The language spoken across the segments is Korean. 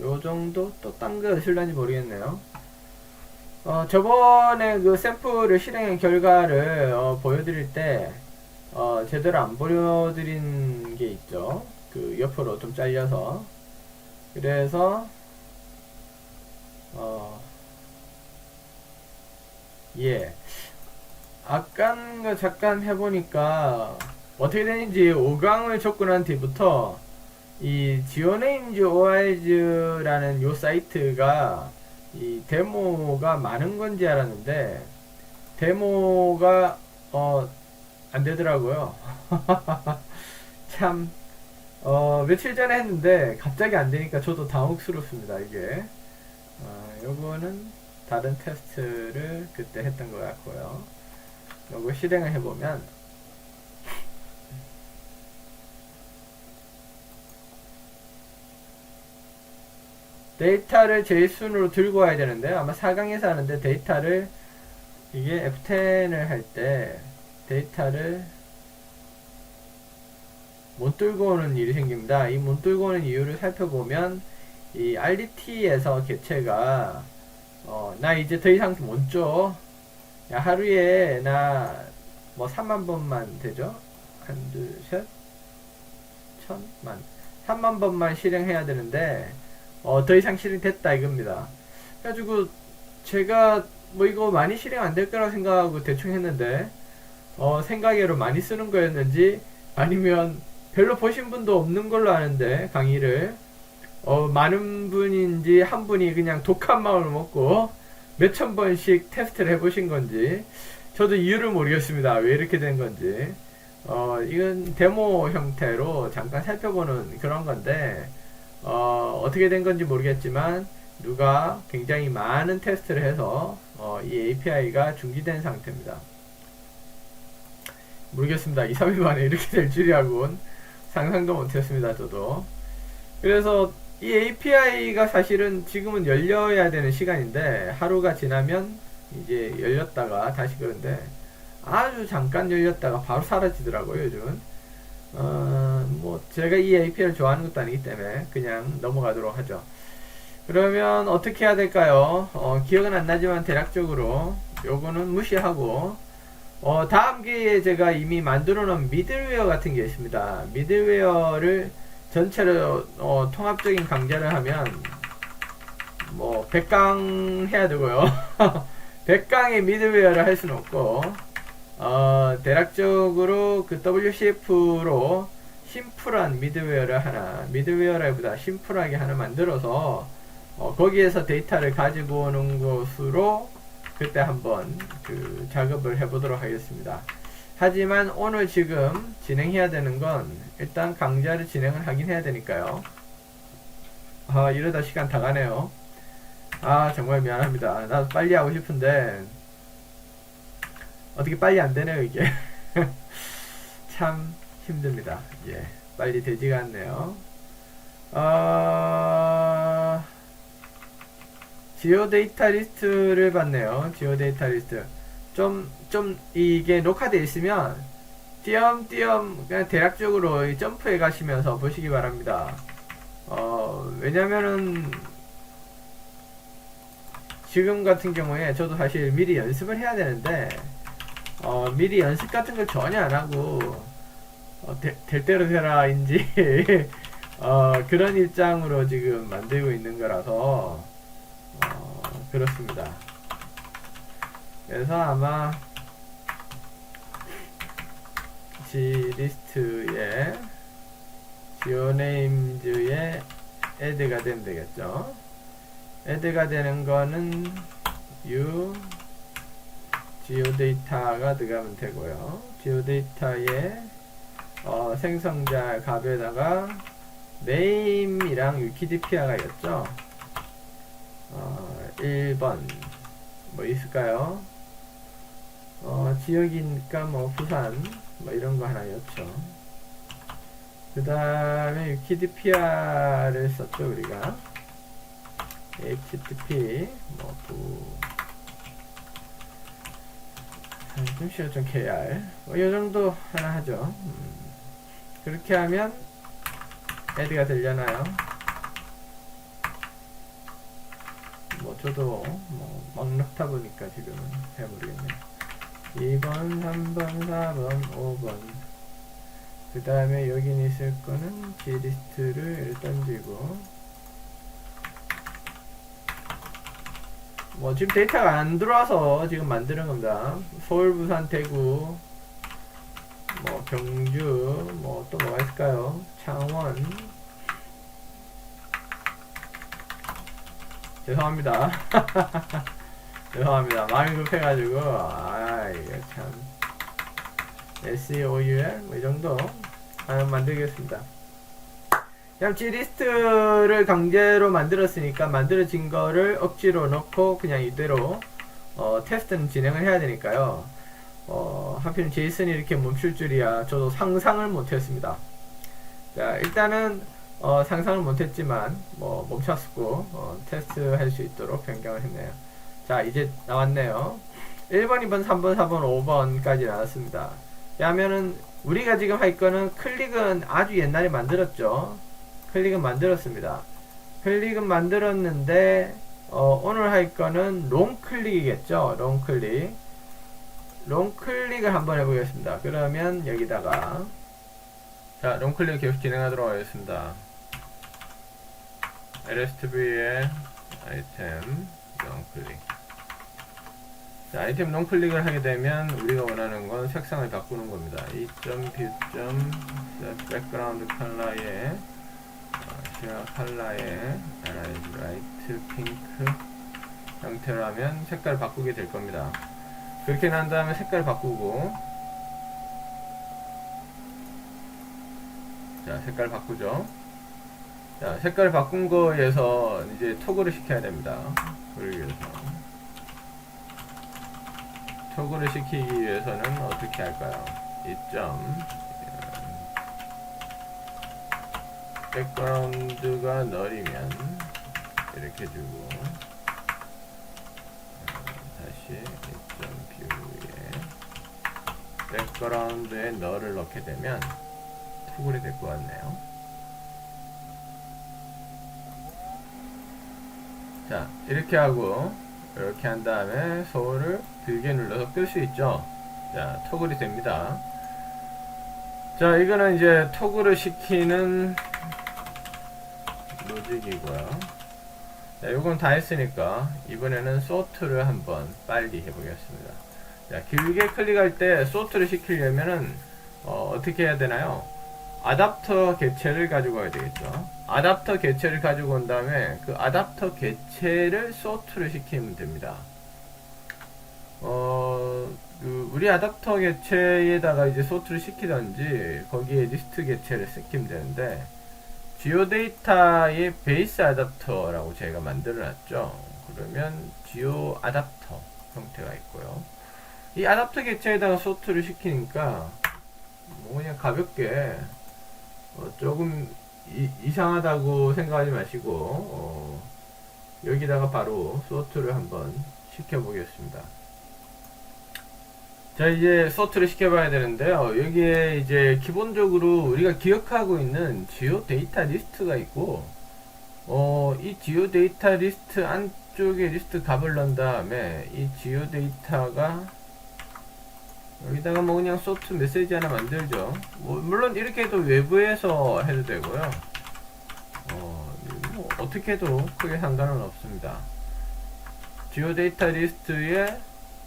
요 정도? 또 딴 거 실런지 모르겠네요. 저번에 그 샘플을 실행한 결과를 보여드릴 때 제대로 안 보여드린 게 있죠. 그 옆으로 좀 잘려서. 그래서 예, 아깐 그 잠깐 해보니까 어떻게 되는지 5강을 접근한 뒤부터 이 지오네임즈 ORG라는 요 사이트가 이 데모가 많은 건지 알았는데 데모가 안 되더라고요. 참 며칠 전에 했는데 갑자기 안 되니까 저도 당혹스럽습니다. 이게 요거는 다른 테스트를 그때 했던 것 같고요. 요거 실행을 해보면 데이터를 JSON으로 들고 와야 되는데 아마 4강에서 하는데 데이터를 이게 F10을 할 때 데이터를 못 들고 오는 일이 생깁니다. 이 못 들고 오는 이유를 살펴보면 이 RDT에서 개체가 나 이제 더 이상 못 줘. 야, 하루에 나 뭐 3만 번만 되죠? 한, 둘, 셋, 천만. 3만 번만 실행해야 되는데 더 이상 실행됐다 이겁니다. 그래가지고 제가 뭐 이거 많이 실행 안 될 거라고 생각하고 대충 했는데 생각외로 많이 쓰는 거였는지 아니면 별로 보신 분도 없는 걸로 아는데 강의를 많은 분인지 한 분이 그냥 독한 마음을 먹고 몇천 번씩 테스트를 해보신 건지 저도 이유를 모르겠습니다. 왜 이렇게 된 건지 이건 데모 형태로 잠깐 살펴보는 그런 건데 어떻게 된 건지 모르겠지만 누가 굉장히 많은 테스트를 해서 이 API가 중지된 상태입니다. 모르겠습니다. 2, 3일 만에 이렇게 될 줄이라고는 상상도 못했습니다. 저도. 그래서 이 API가 사실은 지금은 열려야 되는 시간인데 하루가 지나면 이제 열렸다가 다시 그런데 아주 잠깐 열렸다가 바로 사라지더라고요. 요즘은 뭐 제가 이 API를 좋아하는 것도 아니기 때문에 그냥 넘어가도록 하죠. 그러면 어떻게 해야 될까요? 기억은 안 나지만 대략적으로 요거는 무시하고 다음 기회에 제가 이미 만들어 놓은 미들웨어 같은 게 있습니다. 미들웨어를 전체로 통합적인 강좌를 하면 뭐 100강 해야 되고요. 100강의 미들웨어를 할 수는 없고 대략적으로 그 WCF로 심플한 미들웨어를 하나, 미들웨어라기보다 심플하게 하나 만들어서 거기에서 데이터를 가지고 오는 것으로 그때 한번 그 작업을 해보도록 하겠습니다. 하지만 오늘 지금 진행해야 되는 건 일단 강좌를 진행을 하긴 해야 되니까요. 이러다 시간 다 가네요. 정말 미안합니다. 나도 빨리 하고 싶은데 어떻게 빨리 안 되네요 이게. 참 힘듭니다. 예, 빨리 되지가 않네요. 지오데이터 리스트를 봤네요. 지오데이터 리스트. 좀 이게 녹화되어 있으면 띄엄띄엄 그냥 대략적으로 점프해 가시면서 보시기 바랍니다. 왜냐면은 지금 같은 경우에 저도 사실 미리 연습을 해야 되는데 미리 연습 같은 걸 전혀 안 하고 될 대로 되라인지 그런 입장으로 지금 만들고 있는 거라서 그렇습니다. 그래서 아마 G리스트에 지오네임즈에 add가 되면 되겠죠. add가 되는 거는 지오데이터가 들어가면 되고요. 지오데이터에 생성자 값에다가 name이랑 위키디피아가 있죠. 1번 뭐 있을까요? 지역이니까 뭐 부산 뭐 이런 거 하나였죠. 그 다음에 위키디피아를 썼죠 우리가. http 뭐 .co.kr 뭐 요정도 하나 하죠. 그렇게 하면 add가 되려나요? 저도 막 넣다 보니까 지금은 잘 모르겠네요. 2번, 3번, 4번, 5번. 그 다음에 여기 있을 거는 G리스트를 던지고, 지금 데이터가 안 들어와서 지금 만드는 겁니다. 서울, 부산, 대구, 경주, 또 뭐가 있을까요? 창원. 죄송합니다. 죄송합니다. 마음이 급해가지고, 이거 참. SEOUL, 이 정도 만들겠습니다. 그냥 G리스트를 강제로 만들었으니까 만들어진 거를 억지로 넣고 그냥 이대로 테스트는 진행을 해야 되니까요. 하필 제이슨이 이렇게 멈출 줄이야. 저도 상상을 못했습니다. 자, 일단은 상상을 못했지만 멈췄고 테스트 할 수 있도록 변경을 했네요. 자, 이제 나왔네요. 1번, 2번, 3번, 4번, 5번까지 나왔습니다. 하면은 우리가 지금 할 거는 클릭은 아주 옛날에 만들었죠. 클릭은 만들었습니다. 클릭은 만들었는데 오늘 할 거는 롱 클릭이겠죠. 롱 클릭. 롱 클릭을 한번 해보겠습니다. 그러면 여기다가 자, 롱 클릭 계속 진행하도록 하겠습니다. LSTV의 아이템 롱 클릭. 자, 아이템 롱 클릭을 하게 되면 우리가 원하는 건 색상을 바꾸는 겁니다. 뷰 백그라운드 컬러에 시야 컬러에 라이트 핑크 형태로 하면 색깔을 바꾸게 될 겁니다. 그렇게 난 다음에 색깔을 바꾸고, 자, 색깔 바꾸죠. 자, 색깔 바꾼 거에서 이제 토글을 시켜야 됩니다. 그러기 위해서 토글을 시키기 위해서는 어떻게 할까요? 백그라운드가 널이면 이렇게 주고, 다시 뷰에 백그라운드에 널을 넣게 되면 토글이 될 것 같네요. 자, 이렇게 하고 이렇게 한 다음에 소울을 길게 눌러서 끌 수 있죠. 자, 토글이 됩니다. 자, 이거는 이제 토글을 시키는 로직이고요. 자, 요건 다 했으니까 이번에는 소트를 한번 빨리 해보겠습니다. 자, 길게 클릭할 때 소트를 시키려면은 어떻게 해야 되나요? 아답터 개체를 가지고 와야 되겠죠. 아답터 개체를 가지고 온 다음에 그 아답터 개체를 소트를 시키면 됩니다. 우리 아답터 개체에다가 이제 소트를 시키든지 거기에 리스트 개체를 시키면 되는데, 지오데이터의 베이스 아답터라고 제가 만들어 놨죠. 그러면 지오 아답터 형태가 있고요. 이 아답터 개체에다가 소트를 시키니까 그냥 가볍게 조금 이상하다고 생각하지 마시고 여기다가 바로 소트를 한번 시켜보겠습니다. 자, 이제 소트를 시켜봐야 되는데요. 여기에 이제 기본적으로 우리가 기억하고 있는 지오 데이터 리스트가 있고, 이 지오 데이터 리스트 안쪽에 리스트 값을 넣은 다음에 이 지오 데이터가 여기다가 그냥 소트 메시지 하나 만들죠. 물론 이렇게 해도 외부에서 해도 되고요. 어떻게 해도 크게 상관은 없습니다. 지오 데이터 리스트에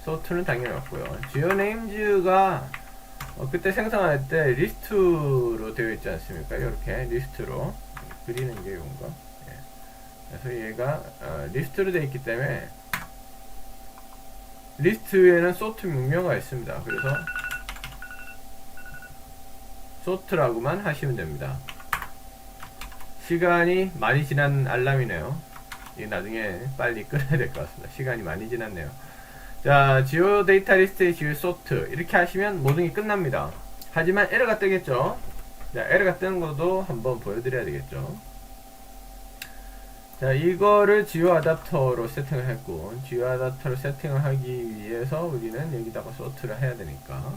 소트는 당연히 없고요. 지오네임즈가 그때 생성할 때 리스트로 되어 있지 않습니까? 이렇게 리스트로 그리는 게 이건가? 예. 그래서 얘가 리스트로 되어 있기 때문에 리스트에는 소트 명령어가 있습니다. 그래서 소트라고만 하시면 됩니다. 시간이 많이 지난 알람이네요. 이 나중에 빨리 끊어야 될 것 같습니다. 시간이 많이 지났네요. 자, 지오 데이터 리스트의 지오 소트 이렇게 하시면 모든 게 끝납니다. 하지만 에러가 뜨겠죠. 자, 에러가 뜨는 것도 한번 보여드려야 되겠죠. 자, 이거를 지오 아답터로 세팅을 했고, 지오 아답터로 세팅을 하기 위해서 우리는 여기다가 소트를 해야 되니까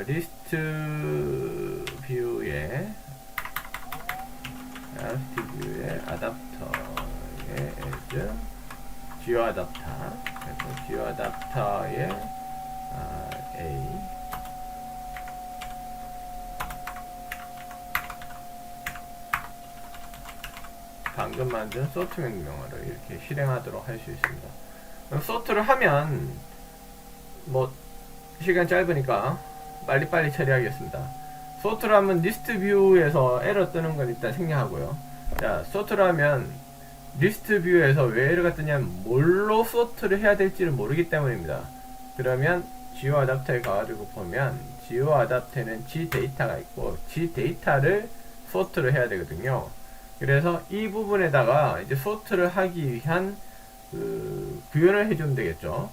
리스트 뷰에 아답터의 as 지오 아답터. 그래서 지오 아답터에 A 방금 만든 소트 명령어를 이렇게 실행하도록 할 수 있습니다. 그럼 소트를 하면 뭐 시간 짧으니까 빨리빨리 처리하겠습니다. 소트를 하면 리스트 뷰에서 에러 뜨는 건 일단 생략하고요. 자, 소트를 하면 리스트 뷰에서 왜 에러가 뜨냐면 뭘로 소트를 해야 될지를 모르기 때문입니다. 그러면 지오 아답터에 가가지고 보면 지오 아답터에는 G 데이터가 있고 G 데이터를 소트를 해야 되거든요. 그래서 이 부분에다가 이제 소트를 하기 위한 그 구현을 해주면 되겠죠.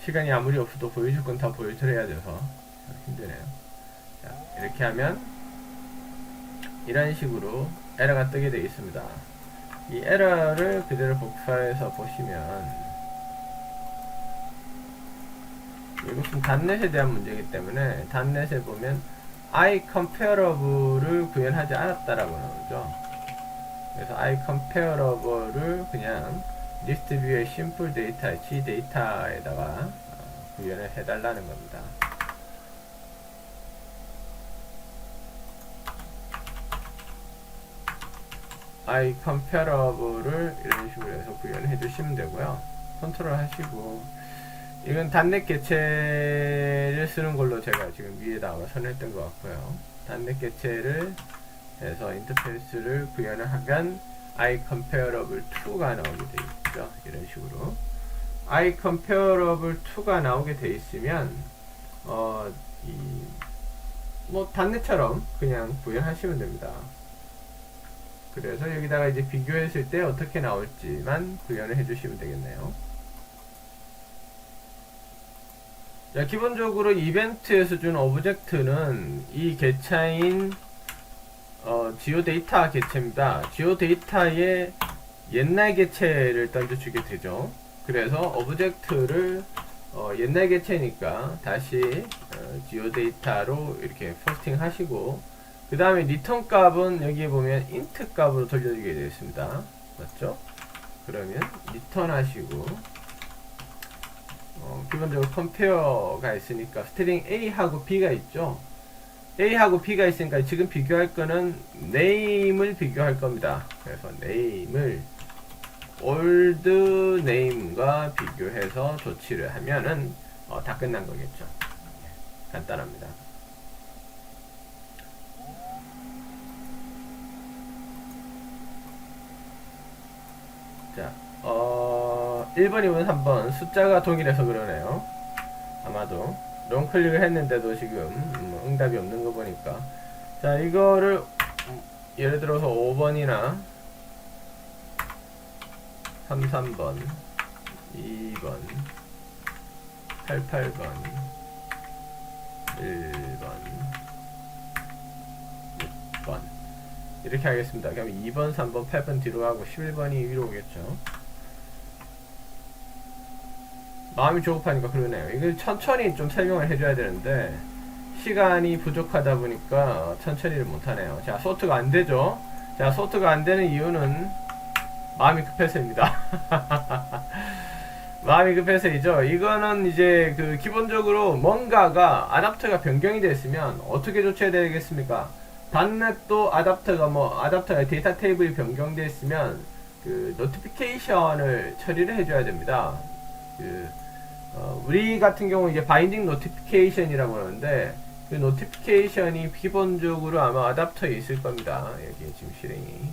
시간이 아무리 없어도 보여줄 건 다 보여드려야 돼서 힘드네요. 자, 이렇게 하면 이런 식으로 에러가 뜨게 되어 있습니다. 이 에러를 그대로 복사해서 보시면 이것은 단넷에 대한 문제이기 때문에 단넷에 보면 iComparable을 구현하지 않았다라고 나오죠. 그래서 iComparable을 그냥 리스트 뷰의 심플 데이터, G 데이터에다가 구현을 해달라는 겁니다. iComparable을 이런 식으로 해서 구현해 주시면 되고요. 컨트롤 하시고, 이건 단넷 개체를 쓰는 걸로 제가 지금 위에다가 선했던 것 같고요. 단넷 개체를 해서 인터페이스를 구현을 하면 iComparable2가 나오게 되어 있죠. 이런 식으로 iComparable2가 나오게 되어 있으면 뭐 단넷처럼 그냥 구현하시면 됩니다. 그래서 여기다가 이제 비교했을 때 어떻게 나올지만 구현을 해주시면 되겠네요. 자, 기본적으로 이벤트에서 준 오브젝트는 이 개체인 지오데이터 개체입니다. 지오데이터의 옛날 개체를 던져주게 되죠. 그래서 오브젝트를 옛날 개체니까 다시 지오데이터로 이렇게 포스팅 하시고, 그 다음에 리턴 값은 여기에 보면 int 값으로 돌려주게 되어 있습니다. 맞죠? 그러면 리턴 하시고, 기본적으로 컴페어가 있으니까 스트링 A하고 B가 있죠. A하고 B가 있으니까 지금 비교할 거는 name을 비교할 겁니다. 그래서 name을 old name과 비교해서 조치를 하면은 다 끝난 거겠죠. 간단합니다. 자, 1번, 2번, 3번 숫자가 동일해서 그러네요. 아마도 롱클릭을 했는데도 지금 응답이 없는 거 보니까. 자, 이거를 예를 들어서 5번이나 3번 2번 8번 1번 6번 이렇게 하겠습니다. 그럼 2번 3번 8번 뒤로 가고 11번이 위로 오겠죠. 마음이 조급하니까 그러네요. 이걸 천천히 좀 설명을 해줘야 되는데 시간이 부족하다 보니까 천천히를 못하네요. 자, 소트가 안 되죠. 자, 소트가 안 되는 이유는 마음이 급해서입니다. 마음이 급해서이죠. 이거는 이제 그 기본적으로 뭔가가 아답터가 변경이 됐으면 어떻게 조치해야 되겠습니까? 단넷도 아답터가 데이터 테이블이 변경되어 있으면 그 노티피케이션을 처리를 해줘야 됩니다. 우리 같은 경우 이제 바인딩 노티피케이션이라고 하는데 그 노티피케이션이 기본적으로 아마 아답터에 있을 겁니다. 여기 지금 실행이.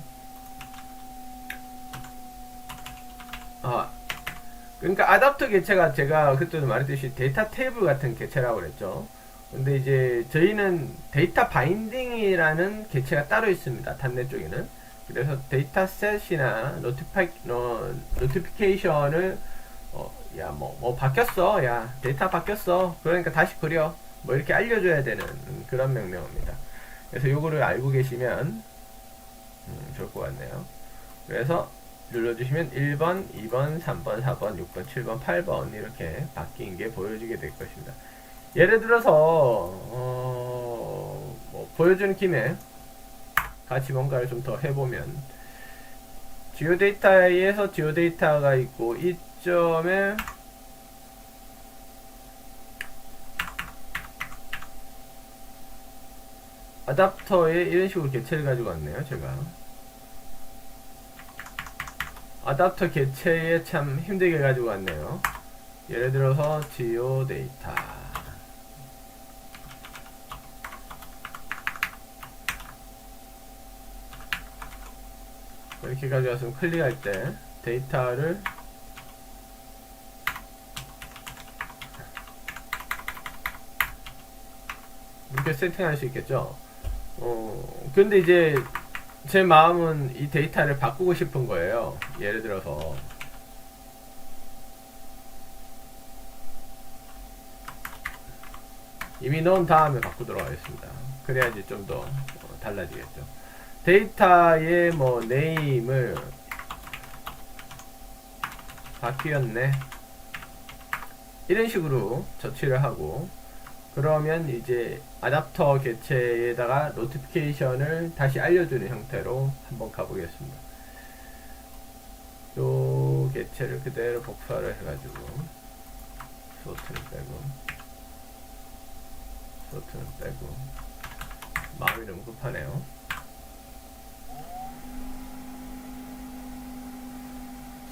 그러니까 아답터 개체가 제가 그때도 말했듯이 데이터 테이블 같은 개체라고 그랬죠. 근데 이제 저희는 데이터 바인딩이라는 개체가 따로 있습니다. 단넷 쪽에는. 그래서 데이터 셋이나 노티피케이션을 뭐 바뀌었어. 야, 데이터 바뀌었어. 그러니까 다시 그려. 뭐 이렇게 알려줘야 되는 그런 명령어입니다. 그래서 요거를 알고 계시면 좋을 것 같네요. 그래서 눌러주시면 1번, 2번, 3번, 4번, 6번, 7번, 8번 이렇게 바뀐 게 보여지게 될 것입니다. 예를 들어서 뭐 보여주는 김에 같이 뭔가를 좀 더 해보면 지오데이터에서 지오데이터가 있고 이 점에 아답터에 이런 식으로 개체를 가지고 왔네요. 제가 아답터 개체에 참 힘들게 가지고 왔네요. 예를 들어서 지오데이터 이렇게 가져와서 클릭할 때 데이터를 이렇게 세팅할 수 있겠죠. 근데 이제 제 마음은 이 데이터를 바꾸고 싶은 거예요. 예를 들어서 이미 넣은 다음에 바꾸도록 하겠습니다. 그래야지 좀 더 달라지겠죠. 데이터의 뭐 네임을 바뀌었네 이런 식으로 처치를 하고, 그러면 이제 아답터 개체에다가 노티피케이션을 다시 알려주는 형태로 한번 가보겠습니다. 요 개체를 그대로 복사를 해가지고 소트는 빼고 마음이 너무 급하네요.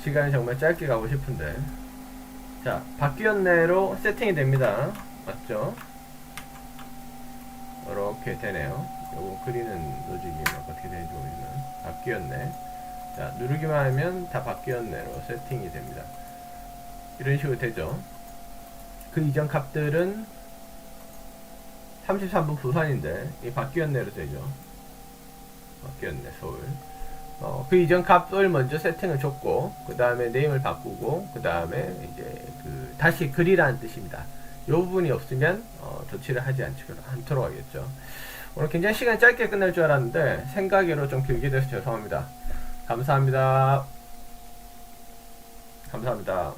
시간이 정말 짧게 가고 싶은데. 자, 바뀌었네로 세팅이 됩니다. 맞죠? 이렇게 되네요. 요거 그리는 로직이 어떻게 되는지 모르지만 바뀌었네. 자, 누르기만 하면 다 바뀌었네로 세팅이 됩니다. 이런 식으로 되죠. 그 이전 값들은 33분 부산인데 이 바뀌었네로 되죠. 바뀌었네 서울. 그 이전 값을 먼저 세팅을 줬고, 그 다음에 네임을 바꾸고, 그 다음에 이제 다시 글이라는 뜻입니다. 이 부분이 없으면 조치를 하지 않도록 하겠죠. 오늘 굉장히 시간이 짧게 끝날 줄 알았는데 생각외로 좀 길게 돼서 죄송합니다. 감사합니다. 감사합니다.